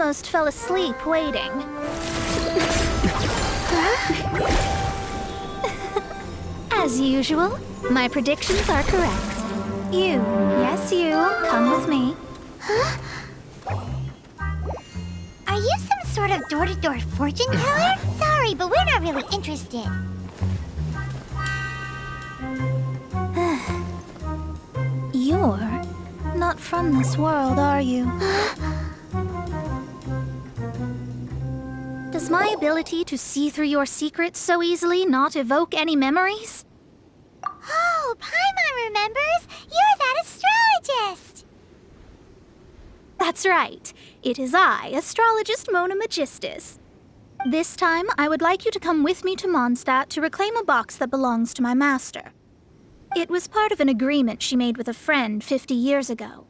almost fell asleep waiting. As usual, my predictions are correct. You, yes you, come with me. Huh? Are you some sort of door-to-door fortune teller? Sorry, but we're not really interested. You're not from this world, are you? Does my ability to see through your secrets so easily not evoke any memories? Oh, Paimon remembers! You're that astrologist! That's right. It is I, astrologist Mona Magistus. This time, I would like you to come with me to Mondstadt to reclaim a box that belongs to my master. It was part of an agreement she made with a friend 50 years ago.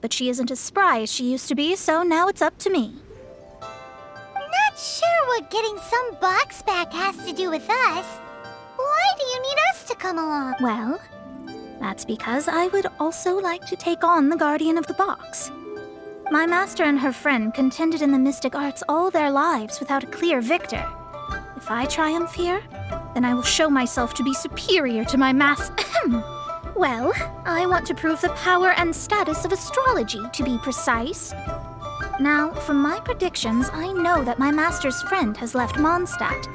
But she isn't as spry as she used to be, so now it's up to me. Not sure what getting some box back has to do with us. Why do you need us to come along? Well, that's because I would also like to take on the guardian of the box. My master and her friend contended in the mystic arts all their lives without a clear victor. If I triumph here, then I will show myself to be superior to my Well, I want to prove the power and status of astrology, to be precise. Now, from my predictions, I know that my master's friend has left Mondstadt,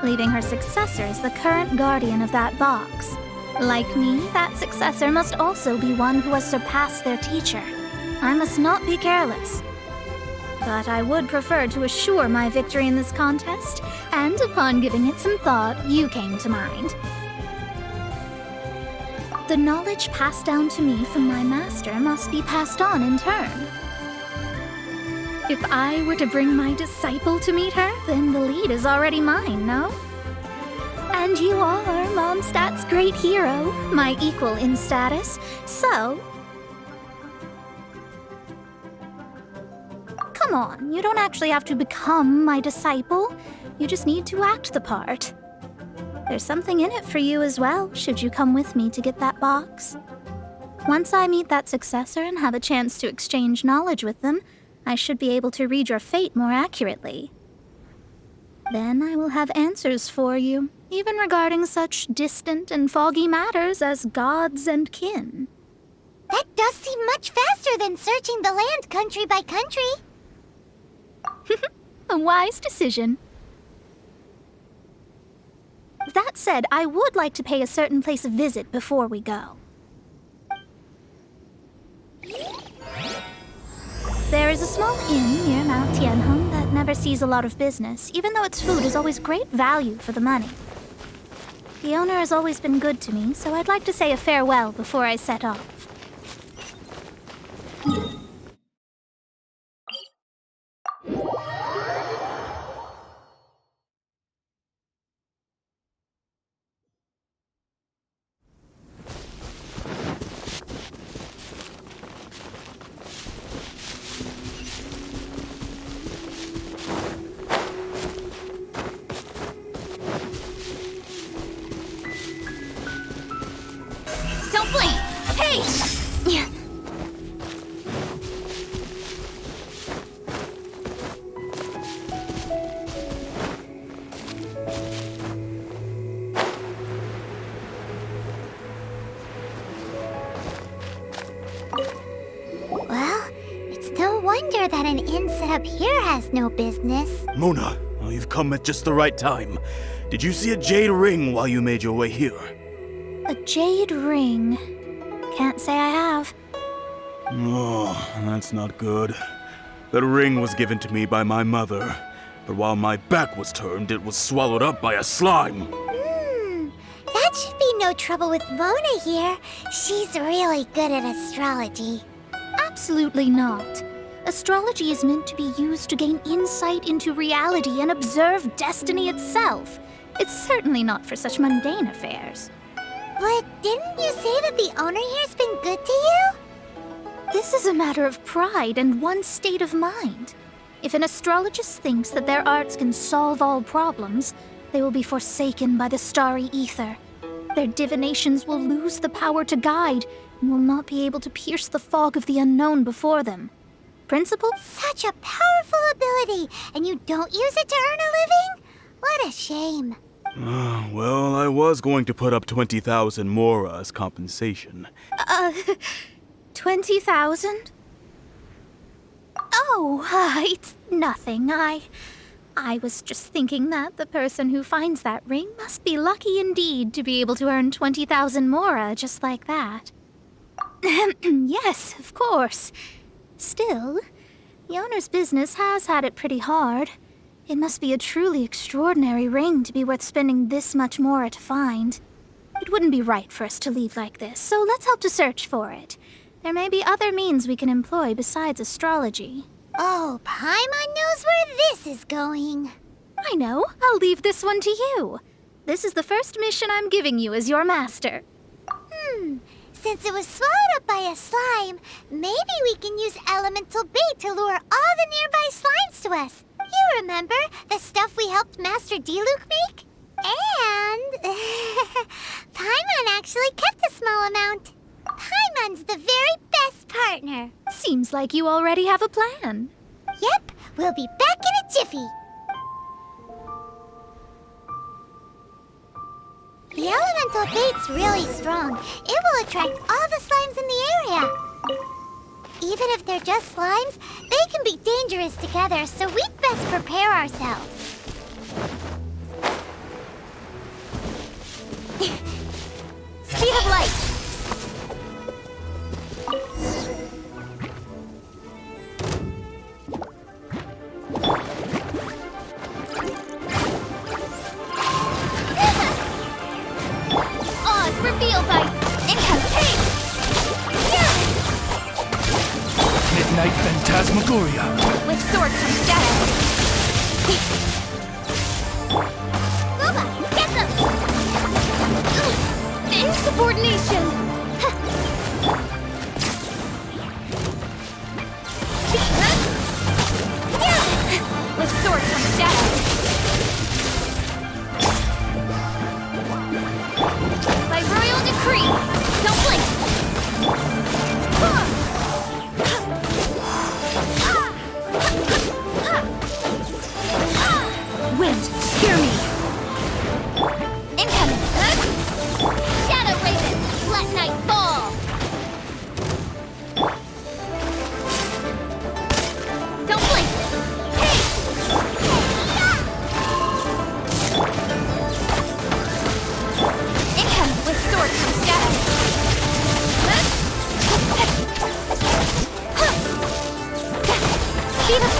leaving her successor as the current guardian of that box. Like me, that successor must also be one who has surpassed their teacher. I must not be careless. But I would prefer to assure my victory in this contest, and upon giving it some thought, you came to mind. The knowledge passed down to me from my master must be passed on in turn. If I were to bring my disciple to meet her, then the lead is already mine, no? And you are Mondstadt's great hero, my equal in status, so... Come on, you don't actually have to become my disciple. You just need to act the part. There's something in it for you as well, should you come with me to get that box. Once I meet that successor and have a chance to exchange knowledge with them, I should be able to read your fate more accurately. Then I will have answers for you, even regarding such distant and foggy matters as gods and kin. That does seem much faster than searching the land country by country. A wise decision. That said, I would like to pay a certain place a visit before we go. There is a small inn near Mount Tianheng that never sees a lot of business, even though its food is always great value for the money. The owner has always been good to me, so I'd like to say a farewell before I set off. Don't blink! Hey! Well, it's no wonder that an inn set up here has no business. Mona, oh, you've come at just the right time. Did you see a jade ring while you made your way here? A jade ring. Can't say I have. Oh, that's not good. That ring was given to me by my mother, but while my back was turned, it was swallowed up by a slime. That should be no trouble with Mona here. She's really good at astrology. Absolutely not. Astrology is meant to be used to gain insight into reality and observe destiny itself. It's certainly not for such mundane affairs. But didn't you say that the owner here's been good to you? This is a matter of pride and one's state of mind. If an astrologist thinks that their arts can solve all problems, they will be forsaken by the starry ether. Their divinations will lose the power to guide and will not be able to pierce the fog of the unknown before them. Principal? Such a powerful ability, and you don't use it to earn a living? What a shame. Well, I was going to put up 20,000 mora as compensation. 20,000? Oh, it's nothing. I was just thinking that the person who finds that ring must be lucky indeed to be able to earn 20,000 mora just like that. Yes, of course. Still, the owner's business has had it pretty hard. It must be a truly extraordinary ring to be worth spending this much mora to find. It wouldn't be right for us to leave like this, so let's help to search for it. There may be other means we can employ besides astrology. Oh, Paimon knows where this is going. I know. I'll leave this one to you. This is the first mission I'm giving you as your master. Since it was swallowed up by a slime, maybe we can use elemental bait to lure all the nearby slimes to us. You remember the stuff we helped Master Diluc make? And Paimon actually kept a small amount. Paimon's the very best partner. Seems like you already have a plan. Yep, we'll be back in a jiffy. The elemental bait's really strong. It will attract all the slimes in the area. Even if they're just slimes, they can be dangerous together, so we'd best prepare ourselves. Speed of light. Revealed by incantation! Midnight Phantasmagoria. With sword comes shadow. Loba, get them! Insubordination! With sword comes shadow. By royal decree, don't blink! Wind, hear me! Incoming! Shadow Raven, let night fall! Don't blink! Hey! Incoming with sword comes shadow! Speed up!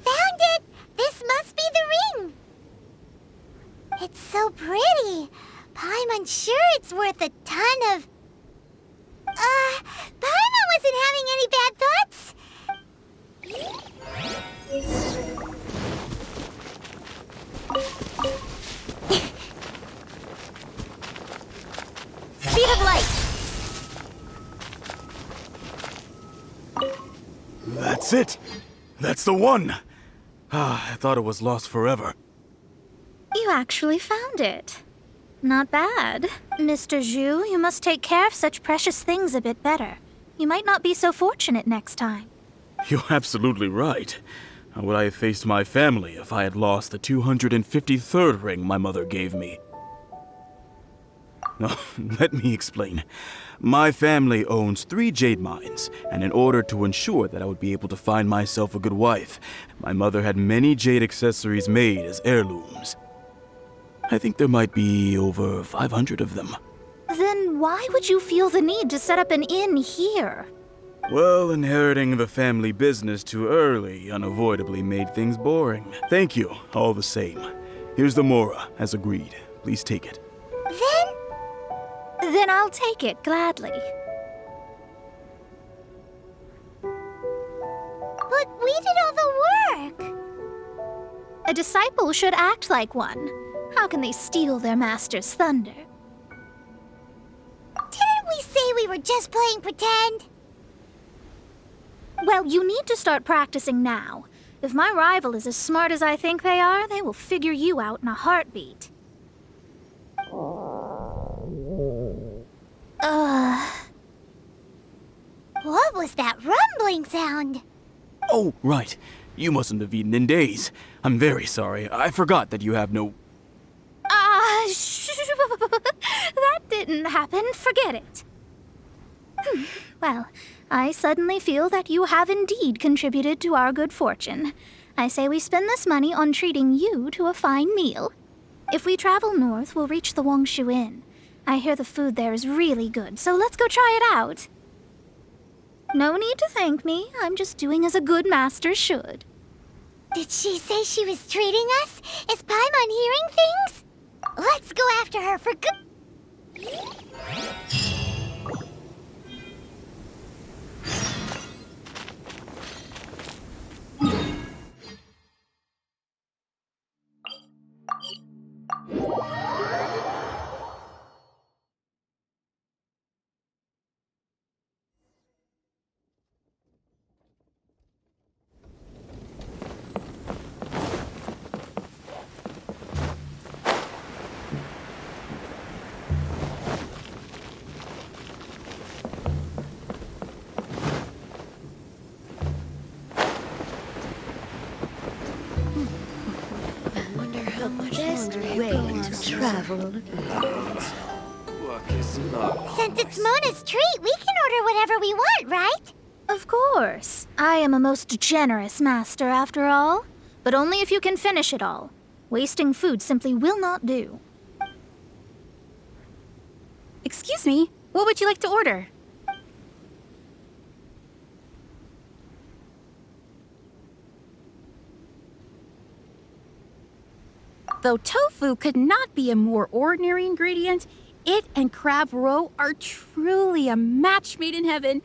Found it! This must be the ring! It's so pretty. Paimon's sure it's worth a ton of... Paimon wasn't having any bad thoughts? Speed of light! That's it! That's the one! I thought it was lost forever. You actually found it. Not bad. Mr. Zhu, you must take care of such precious things a bit better. You might not be so fortunate next time. You're absolutely right. How would I have faced my family if I had lost the 253rd ring my mother gave me? No, let me explain. My family owns 3 jade mines, and in order to ensure that I would be able to find myself a good wife, my mother had many jade accessories made as heirlooms. I think there might be over 500 of them. Then why would you feel the need to set up an inn here? Well, inheriting the family business too early unavoidably made things boring. Thank you, all the same. Here's the mora, as agreed. Please take it. Then I'll take it gladly. But we did all the work! A disciple should act like one. How can they steal their master's thunder? Didn't we say we were just playing pretend? Well, you need to start practicing now. If my rival is as smart as I think they are, they will figure you out in a heartbeat. was that rumbling sound? Oh, right. You mustn't have eaten in days. I'm very sorry. I forgot that you have no... That didn't happen. Forget it. Well, I suddenly feel that you have indeed contributed to our good fortune. I say we spend this money on treating you to a fine meal. If we travel north, we'll reach the Wongshu Inn. I hear the food there is really good, so let's go try it out. No need to thank me. I'm just doing as a good master should. Did she say she was treating us? Is Paimon hearing things? Let's go after her for good. Travel. Since it's Mona's treat, we can order whatever we want, right? Of course. I am a most generous master, after all. But only if you can finish it all. Wasting food simply will not do. Excuse me, what would you like to order? Though tofu could not be a more ordinary ingredient, it and crab roe are truly a match made in heaven.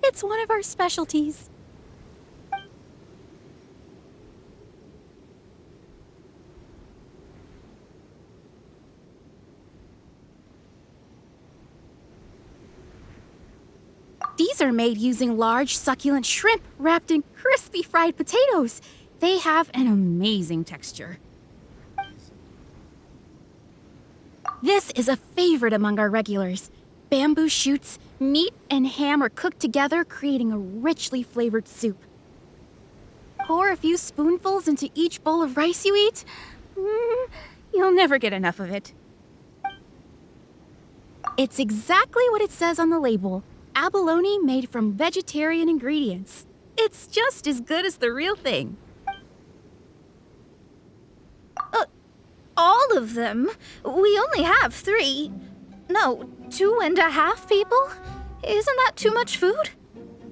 It's one of our specialties. These are made using large, succulent shrimp wrapped in crispy fried potatoes. They have an amazing texture. This is a favorite among our regulars. Bamboo shoots, meat, and ham are cooked together, creating a richly flavored soup. Pour a few spoonfuls into each bowl of rice you eat. You'll never get enough of it. It's exactly what it says on the label. Abalone made from vegetarian ingredients. It's just as good as the real thing. All of them? We only have 3. No, 2.5 people? Isn't that too much food?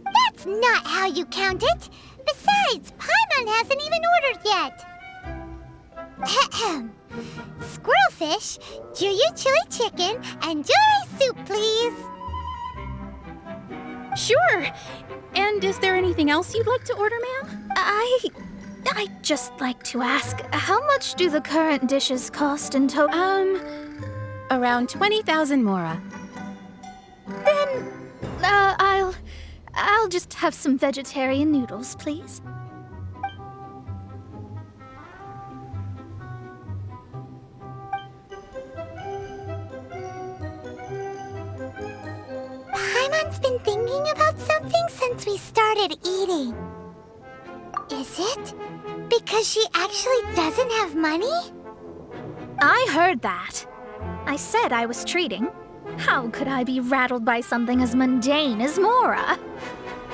That's not how you count it. Besides, Paimon hasn't even ordered yet. Ahem. Squirrelfish, Juyu chili chicken, and jewelry soup, please. Sure. And is there anything else you'd like to order, ma'am? I'd just like to ask, how much do the current dishes cost in total? Around 20,000 mora. Then, I'll just have some vegetarian noodles, please. Paimon's been thinking about something since we started eating. Is it because she actually doesn't have money? I heard that. I said I was treating. How could I be rattled by something as mundane as Mora?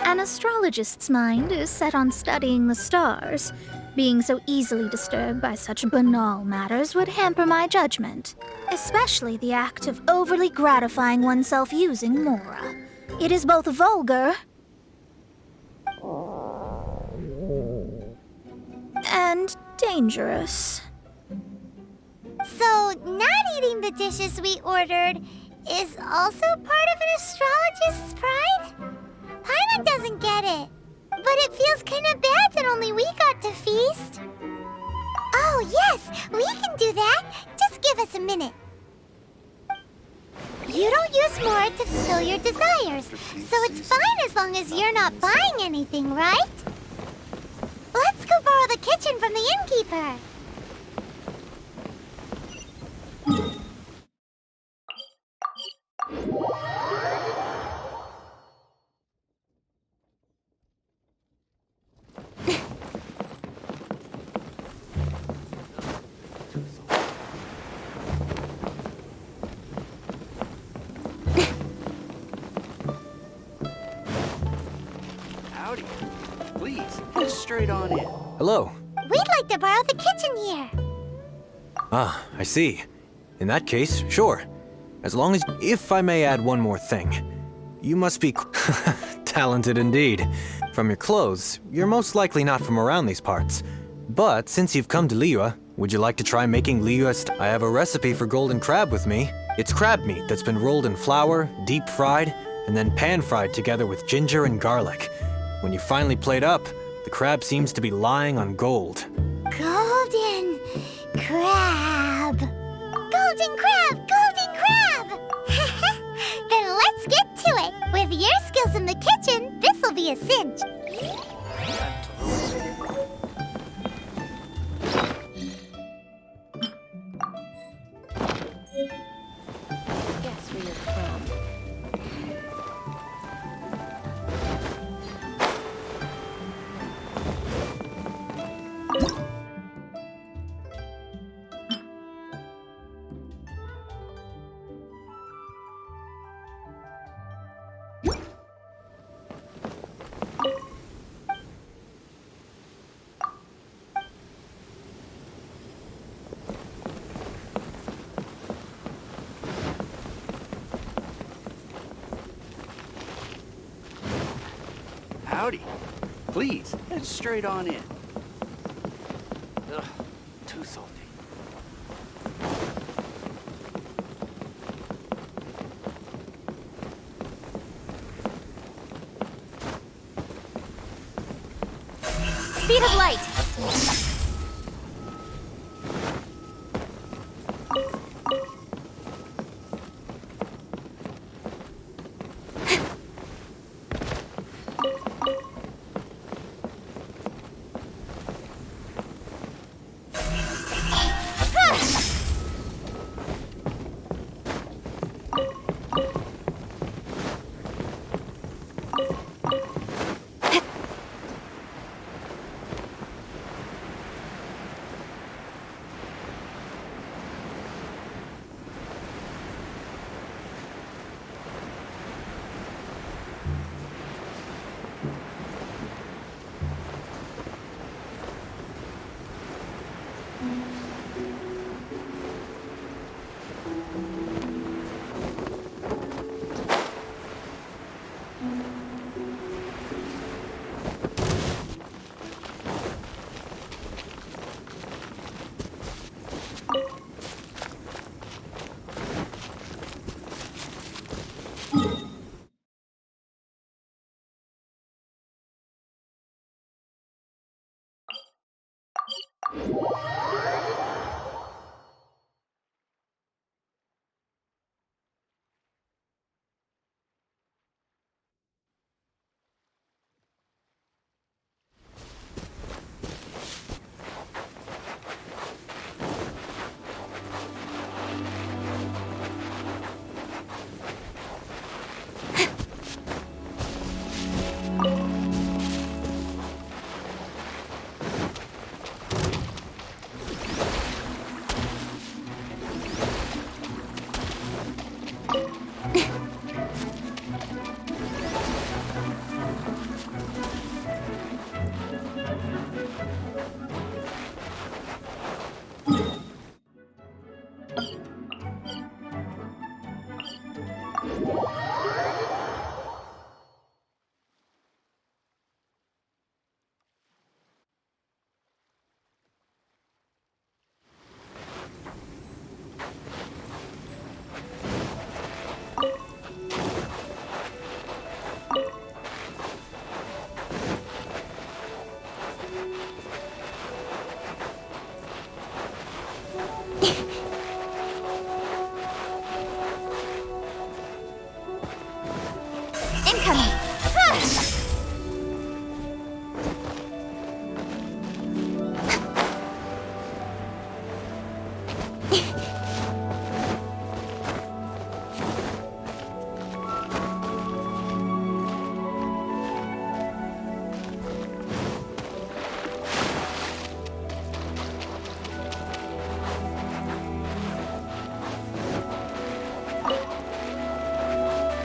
An astrologist's mind is set on studying the stars. Being so easily disturbed by such banal matters would hamper my judgment, especially the act of overly gratifying oneself using Mora. It is both vulgar and dangerous. So, not eating the dishes we ordered is also part of an astrologist's pride? Paimon doesn't get it. But it feels kind of bad that only we got to feast. Oh, yes, we can do that. Just give us a minute. You don't use more to fulfill your desires, so it's fine as long as you're not buying anything, right? Let's go borrow the kitchen from the innkeeper. please, head straight on in. Hello. We'd like to borrow the kitchen here. Ah, I see. In that case, sure. As long as... If I may add one more thing. You must be talented indeed. From your clothes, you're most likely not from around these parts. But since you've come to Liyue, would you like to try making Liyue I have a recipe for golden crab with me. It's crab meat that's been rolled in flour, deep fried, and then pan-fried together with ginger and garlic. When you finally plate up, the crab seems to be lying on gold. Golden crab. Golden crab! Golden crab! Then let's get to it. With your skills in the kitchen, this'll be a cinch. Guess where you're from. Howdy. Please, head straight on in. Ugh, too salty. Speed of light!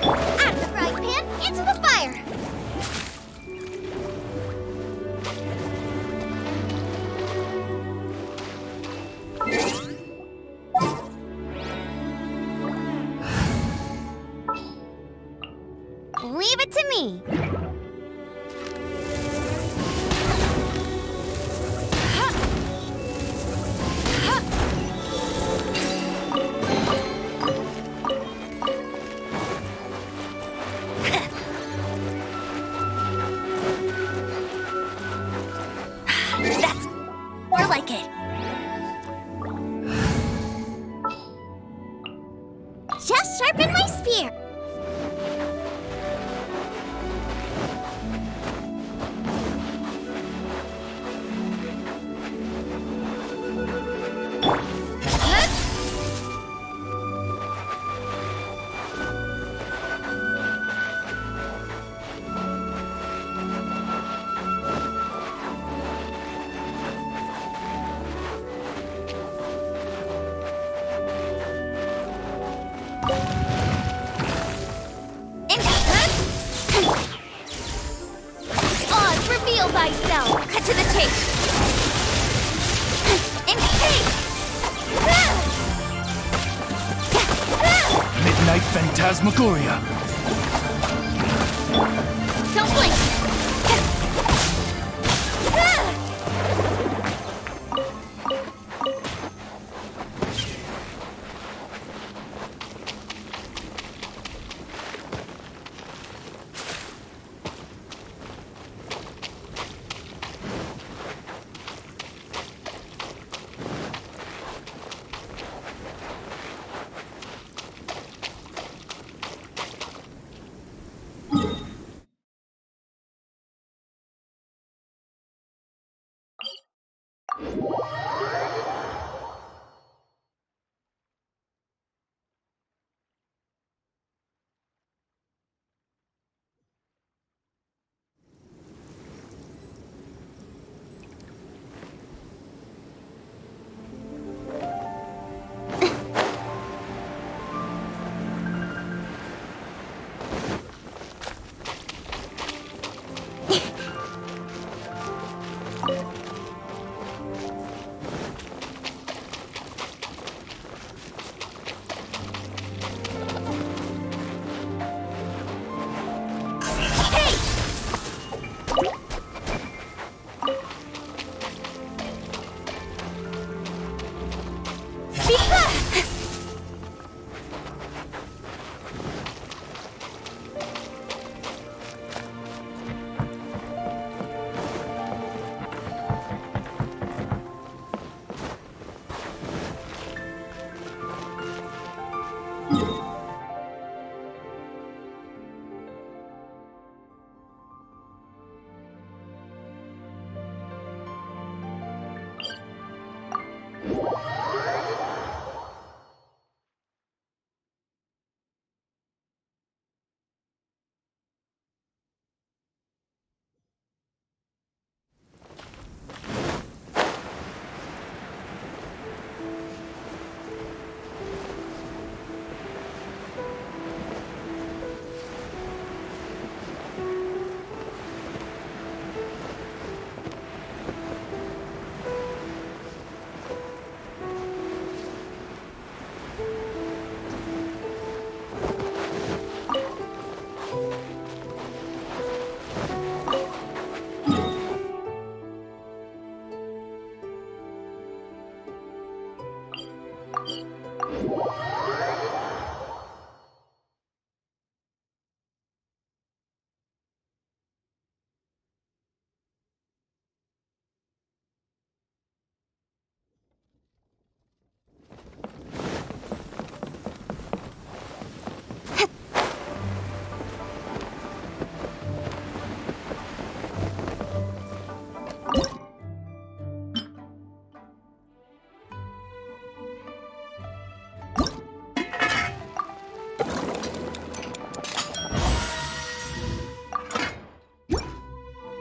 Out of the frying pan, into the fire! Leave it to me. That's more like it. Just sharpen my spear. Oz, reveal thyself. Cut to the chase. Midnight Phantasmagoria. Don't blink.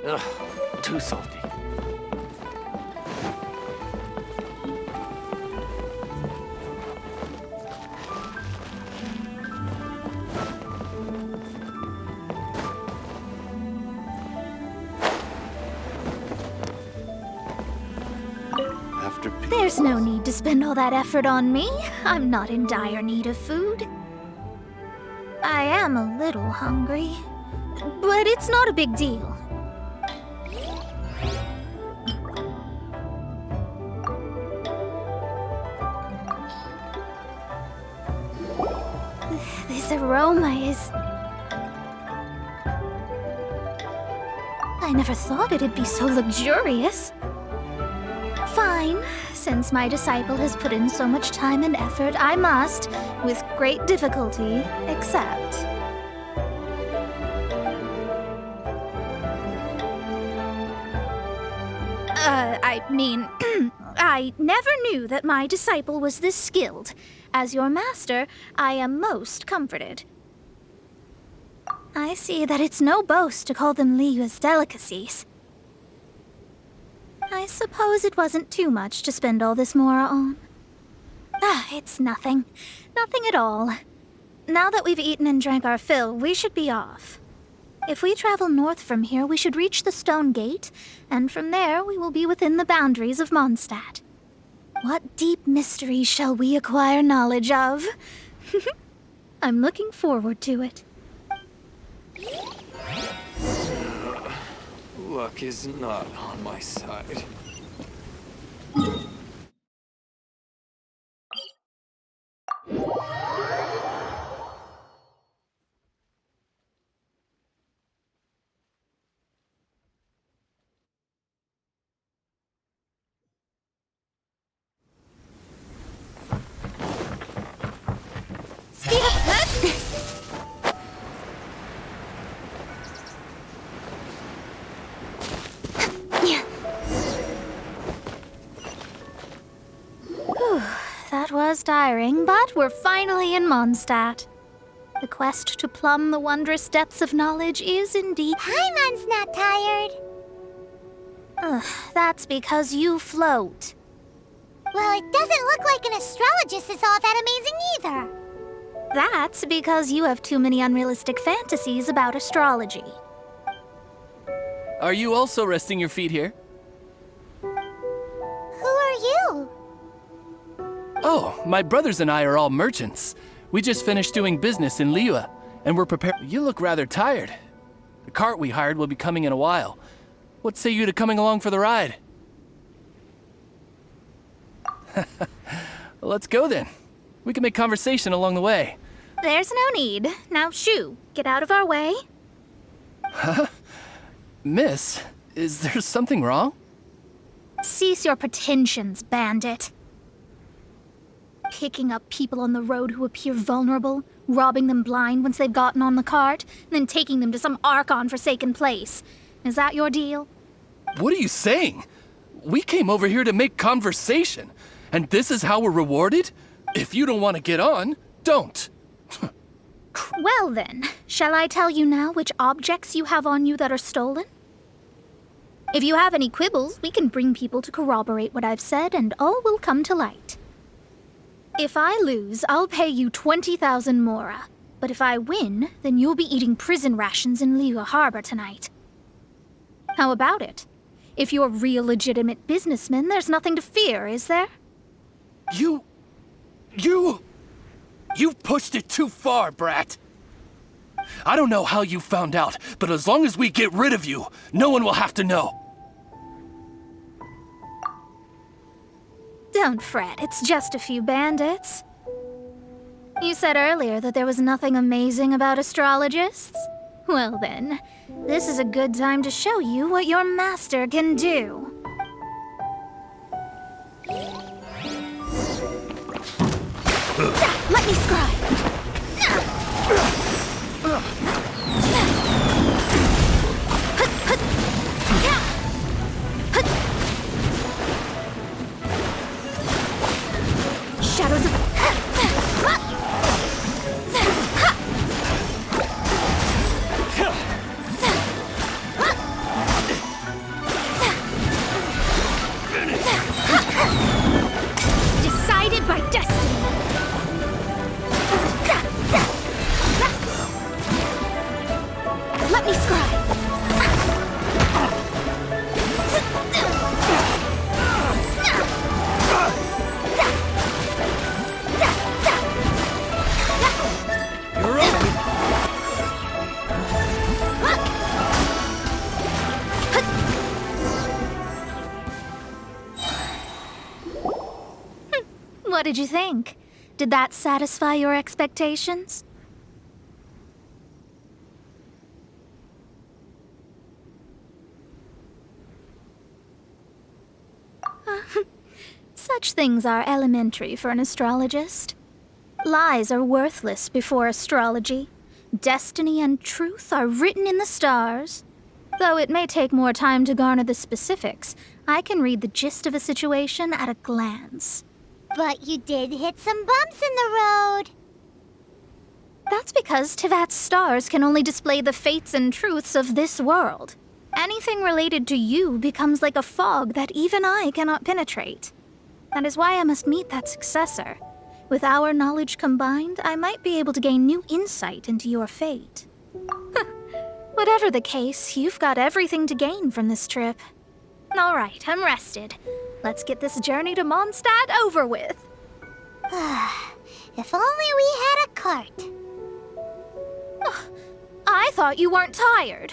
Ugh, too salty. There's no need to spend all that effort on me. I'm not in dire need of food. I am a little hungry. but it's not a big deal. This aroma is... I never thought it'd be so luxurious. Fine. Since my disciple has put in so much time and effort, I must, with great difficulty, accept. I never knew that my disciple was this skilled. As your master, I am most comforted. I see that it's no boast to call them Liyue's delicacies. I suppose it wasn't too much to spend all this mora on. It's nothing. Nothing at all. Now that we've eaten and drank our fill, we should be off. If we travel north from here, we should reach the Stone Gate, and from there we will be within the boundaries of Mondstadt. What deep mysteries shall we acquire knowledge of? I'm looking forward to it. Luck is not on my side. That was tiring, but we're finally in Mondstadt. The quest to plumb the wondrous depths of knowledge is indeed... Paimon's not tired. That's because you float. Well, it doesn't look like an astrologist is all that amazing either. That's because you have too many unrealistic fantasies about astrology. Are you also resting your feet here? Who are you? Oh, my brothers and I are all merchants. We just finished doing business in Liyue, and we're prepared. You look rather tired. The cart we hired will be coming in a while. What say you to coming along for the ride? Let's go then. We can make conversation along the way. There's no need. Now shoo, get out of our way. Huh? Miss, is there something wrong? Cease your pretensions, bandit. Picking up people on the road who appear vulnerable, robbing them blind once they've gotten on the cart, and then taking them to some Archon-forsaken place. Is that your deal? What are you saying? We came over here to make conversation, and this is how we're rewarded? If you don't want to get on, don't. Well then, shall I tell you now which objects you have on you that are stolen? If you have any quibbles, we can bring people to corroborate what I've said, and all will come to light. If I lose, I'll pay you 20,000 mora. But if I win, then you'll be eating prison rations in Liyue Harbor tonight. How about it? If you're real legitimate businessmen, there's nothing to fear, is there? You've pushed it too far, brat. I don't know how you found out, but as long as we get rid of you, no one will have to know. Don't fret, it's just a few bandits. You said earlier that there was nothing amazing about astrologists? Well then, this is a good time to show you what your master can do. Let me scribe! Shadows of... Decided by destiny! What did you think? Did that satisfy your expectations? Such things are elementary for an astrologist. Lies are worthless before astrology. Destiny and truth are written in the stars. Though it may take more time to garner the specifics, I can read the gist of a situation at a glance. But you did hit some bumps in the road. That's because Teyvat's stars can only display the fates and truths of this world. Anything related to you becomes like a fog that even I cannot penetrate. That is why I must meet that successor. With our knowledge combined, I might be able to gain new insight into your fate. Whatever the case, you've got everything to gain from this trip. All right, I'm rested. Let's get this journey to Mondstadt over with. If only we had a cart. I thought you weren't tired.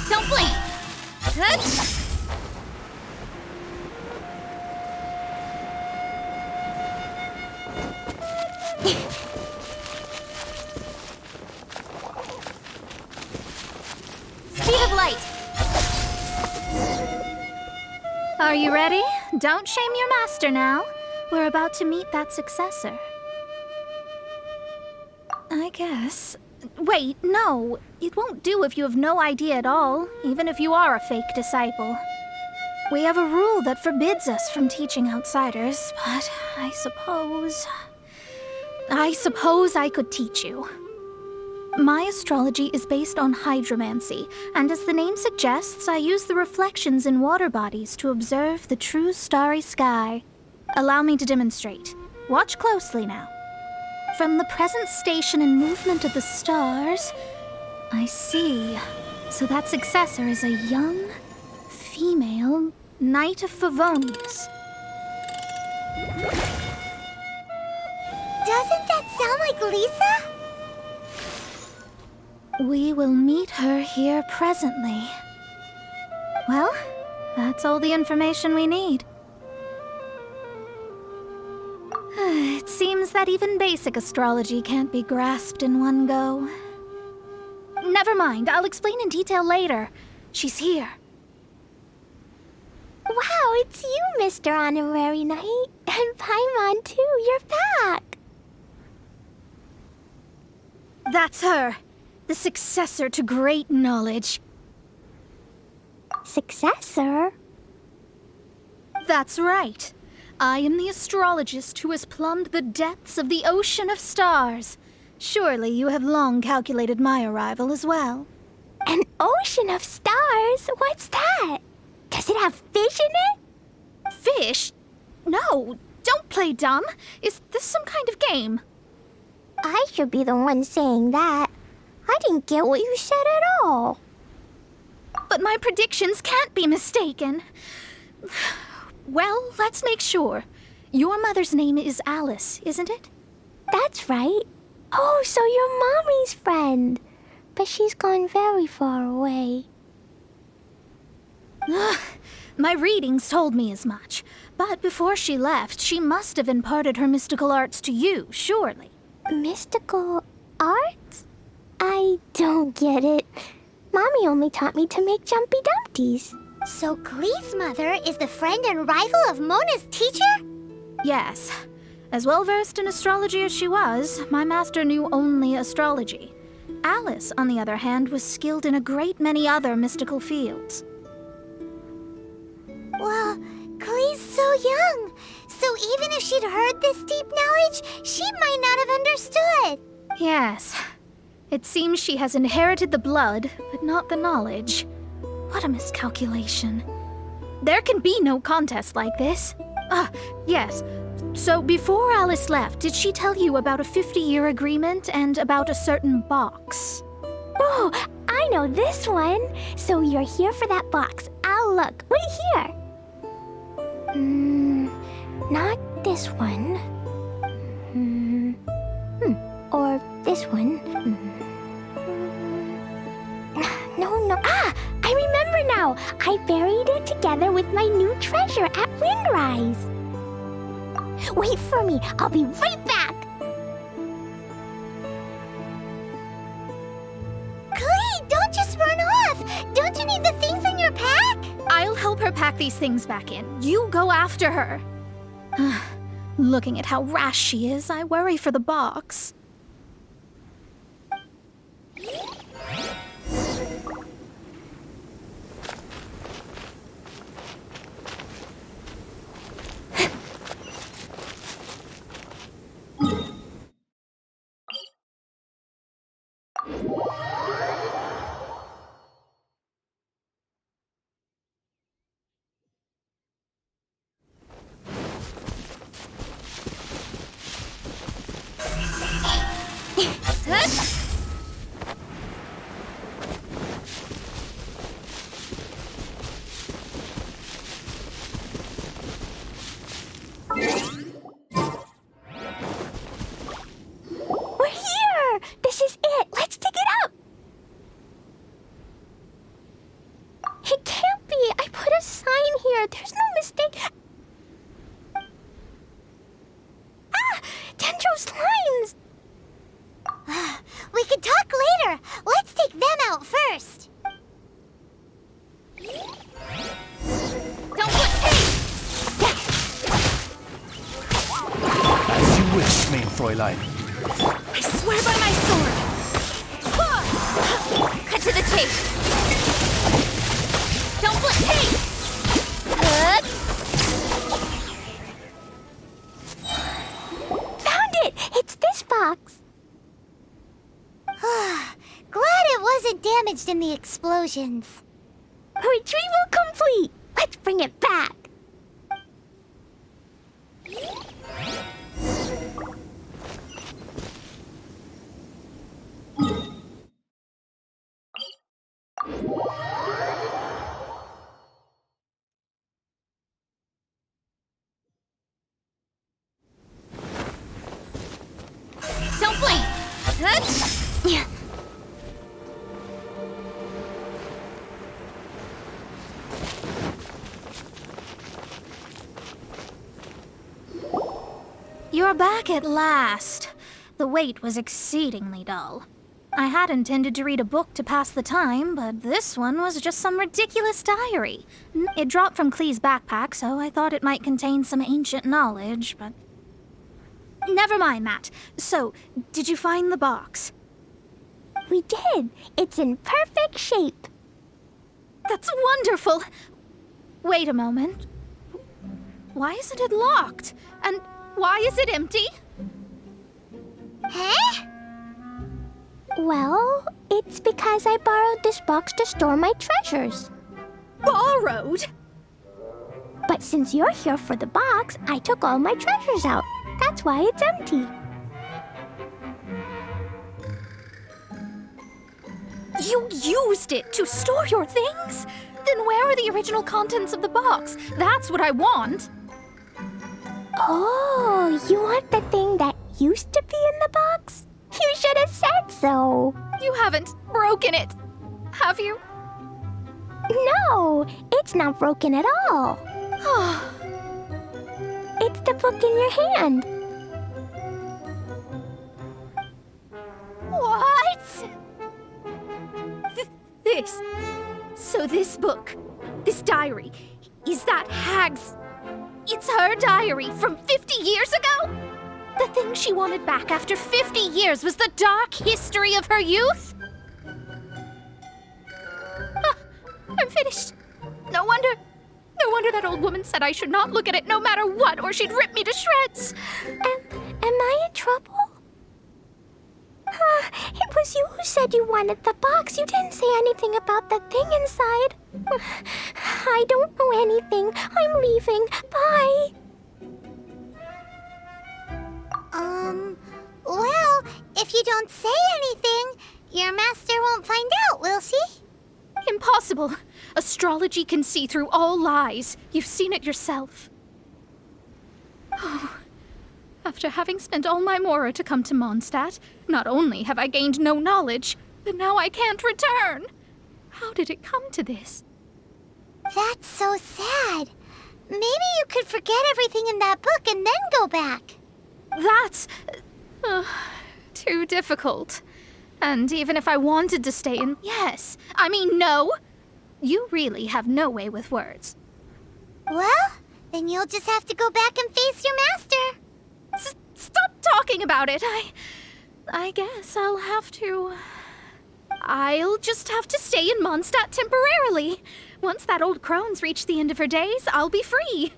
Don't blink! Good. Speed of light! Are you ready? Don't shame your master now. We're about to meet that successor. I guess. Wait, no. It won't do if you have no idea at all, even if you are a fake disciple. We have a rule that forbids us from teaching outsiders, but I suppose I could teach you. My astrology is based on hydromancy, and as the name suggests, I use the reflections in water bodies to observe the true starry sky. Allow me to demonstrate. Watch closely now. From the present station and movement of the stars, I see. So that successor is a young, female Knight of Favonius. Doesn't that sound like Lisa? We will meet her here presently. Well, that's all the information we need. It seems that even basic astrology can't be grasped in one go. Never mind, I'll explain in detail later. She's here. Wow, it's you, Mr. Honorary Knight. And Paimon, too, you're back. That's her. The successor to great knowledge. Successor? That's right. I am the astrologist who has plumbed the depths of the ocean of stars. Surely you have long calculated my arrival as well. An ocean of stars? What's that? Does it have fish in it? Fish? No, don't play dumb. Is this some kind of game? I should be the one saying that. I didn't get what you said at all. But my predictions can't be mistaken. Well, let's make sure. Your mother's name is Alice, isn't it? That's right. Oh, so you're Mommy's friend. But she's gone very far away. My readings told me as much. But before she left, she must have imparted her mystical arts to you, surely. Mystical arts? I don't get it. Mommy only taught me to make jumpy dumpties. So Klee's mother is the friend and rival of Mona's teacher? Yes. As well-versed in astrology as she was, my master knew only astrology. Alice, on the other hand, was skilled in a great many other mystical fields. Well, Klee's so young. So even if she'd heard this deep knowledge, she might not have understood. Yes. It seems she has inherited the blood, but not the knowledge. What a miscalculation. There can be no contest like this. Yes. So before Alice left, did she tell you about a 50-year agreement and about a certain box? Oh, I know this one. So you're here for that box. I'll look. Wait here. Not this one. Or this one. No. Ah! I remember now. I buried it together with my new treasure at Windrise. Wait for me. I'll be right back. Clee, don't just run off. Don't you need the things in your pack? I'll help her pack these things back in. You go after her. Looking at how rash she is, I worry for the box. We're here! This is it! Let's dig it up! It can't be! I put a sign here! There's no mistake! Ah! Dendro's lines! We could talk later! Let's take them out first! Don't put tape! As you wish, mein Fräulein. I swear by my sword! Cut to the tape! Don't put tape! Found it! It's this box! Glad it wasn't damaged in the explosions. Retrieval complete! Let's bring it back! Don't blink! Yeah. You're back at last. The wait was exceedingly dull. I had intended to read a book to pass the time, but this one was just some ridiculous diary. It dropped from Clee's backpack, so I thought it might contain some ancient knowledge, but... Never mind that. So, did you find the box? We did. It's in perfect shape. That's wonderful! Wait a moment. Why isn't it locked? And why is it empty? Huh? Well, it's because I borrowed this box to store my treasures. Borrowed? But since you're here for the box, I took all my treasures out. That's why it's empty. You used it to store your things? Then where are the original contents of the box? That's what I want. Oh, you want the thing that used to be in the box? You should have said so. You haven't broken it, have you? No, it's not broken at all. It's the book in your hand. What? This. So this book, this diary, is that Hag's... It's her diary from 50 years ago? The thing she wanted back after 50 years was the dark history of her youth? I'm finished. No wonder that old woman said I should not look at it no matter what, or she'd rip me to shreds. Am I in trouble? It was you who said you wanted the box. You didn't say anything about the thing inside. I don't know anything. I'm leaving. Bye. Well, if you don't say anything, your master won't find out, will she? Impossible! Astrology can see through all lies. You've seen it yourself. Oh. After having spent all my mora to come to Mondstadt, not only have I gained no knowledge, but now I can't return. How did it come to this? That's so sad. Maybe you could forget everything in that book and then go back. That's... too difficult. And even if I wanted to stay in... Yes, I mean no. You really have no way with words. Well, then you'll just have to go back and face your master. Stop talking about it. I guess I'll have to... I'll just have to stay in Mondstadt temporarily. Once that old crone's reached the end of her days, I'll be free.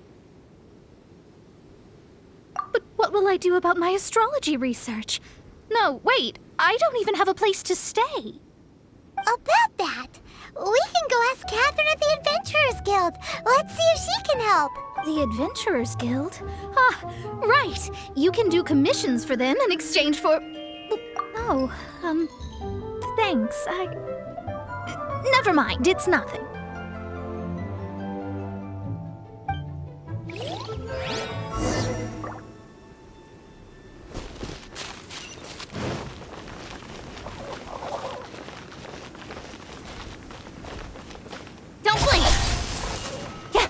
But what will I do about my astrology research? No, wait, I don't even have a place to stay. About that, we can go ask Catherine at the Adventurers Guild. Let's see if she can help. The Adventurers Guild? Ah, right. You can do commissions for them in exchange for... Oh, thanks. Never mind, it's nothing. Don't blink! Yeah.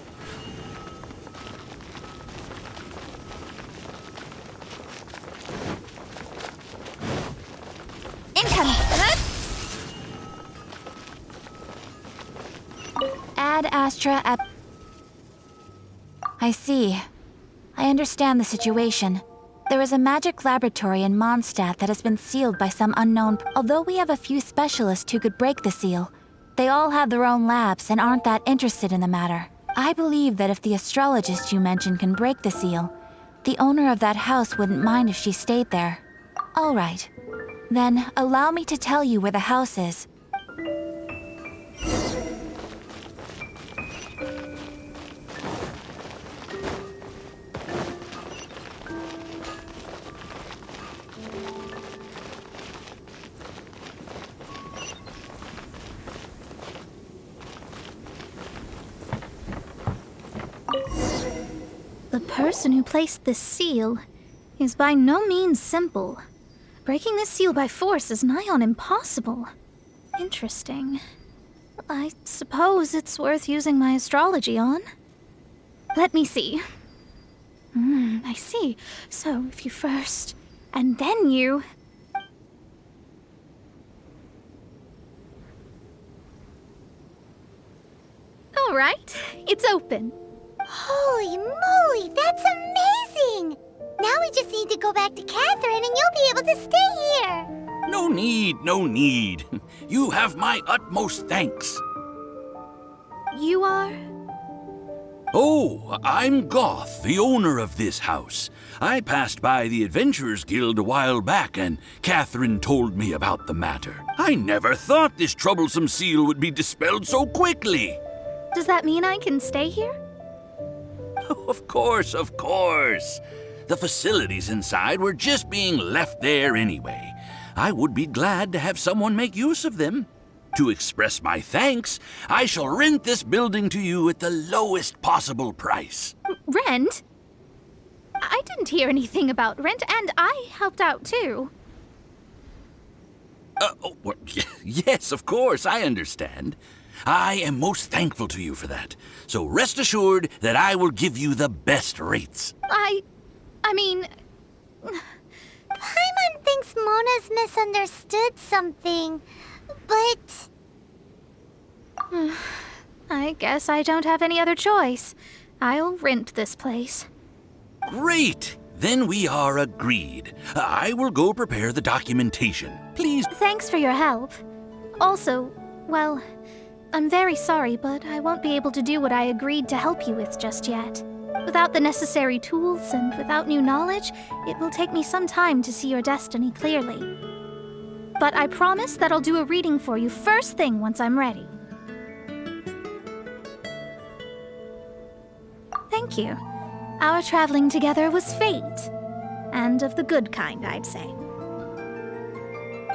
Incoming. Ad Astra ep... I see. I understand the situation. There is a magic laboratory in Mondstadt that has been sealed by some unknown... Although we have a few specialists who could break the seal, they all have their own labs and aren't that interested in the matter. I believe that if the astrologist you mentioned can break the seal, the owner of that house wouldn't mind if she stayed there. All right. Then, allow me to tell you where the house is. The person who placed this seal is by no means simple. Breaking this seal by force is nigh on impossible. Interesting. I suppose it's worth using my astrology on. Let me see. I see. So if you first, and then you... All right, it's open. Holy moly, that's amazing! Now we just need to go back to Catherine and you'll be able to stay here. No need, no need. You have my utmost thanks. You are? Oh, I'm Goth, the owner of this house. I passed by the Adventurers Guild a while back and Catherine told me about the matter. I never thought this troublesome seal would be dispelled so quickly. Does that mean I can stay here? Of course, of course. The facilities inside were just being left there anyway. I would be glad to have someone make use of them. To express my thanks, I shall rent this building to you at the lowest possible price. Rent? I didn't hear anything about rent, and I helped out too. Well, yes, of course, I understand. I am most thankful to you for that. So rest assured that I will give you the best rates. I mean... Paimon thinks Mona's misunderstood something, but... I guess I don't have any other choice. I'll rent this place. Great! Then we are agreed. I will go prepare the documentation. Please... Thanks for your help. Also, well, I'm very sorry, but I won't be able to do what I agreed to help you with just yet. Without the necessary tools and without new knowledge, it will take me some time to see your destiny clearly. But I promise that I'll do a reading for you first thing once I'm ready. Thank you. Our traveling together was fate. And of the good kind, I'd say.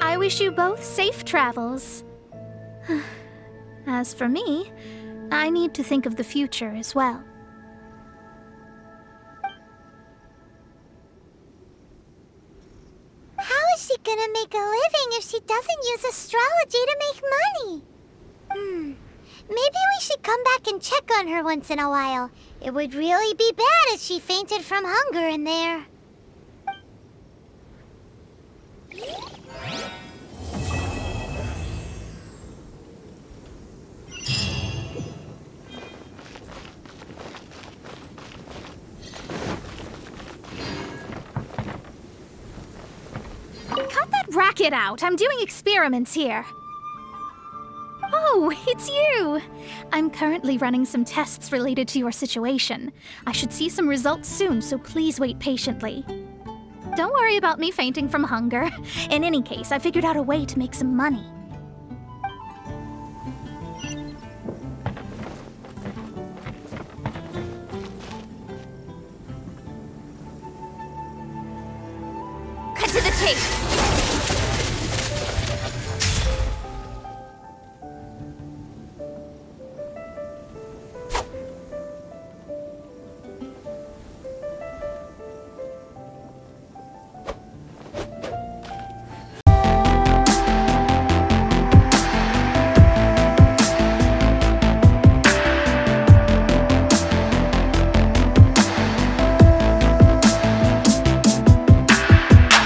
I wish you both safe travels. As for me, I need to think of the future as well. How is she gonna make a living if she doesn't use astrology to make money? Maybe we should come back and check on her once in a while. It would really be bad if she fainted from hunger in there. Cut that racket out! I'm doing experiments here. Oh, it's you! I'm currently running some tests related to your situation. I should see some results soon, so please wait patiently. Don't worry about me fainting from hunger. In any case, I figured out a way to make some money.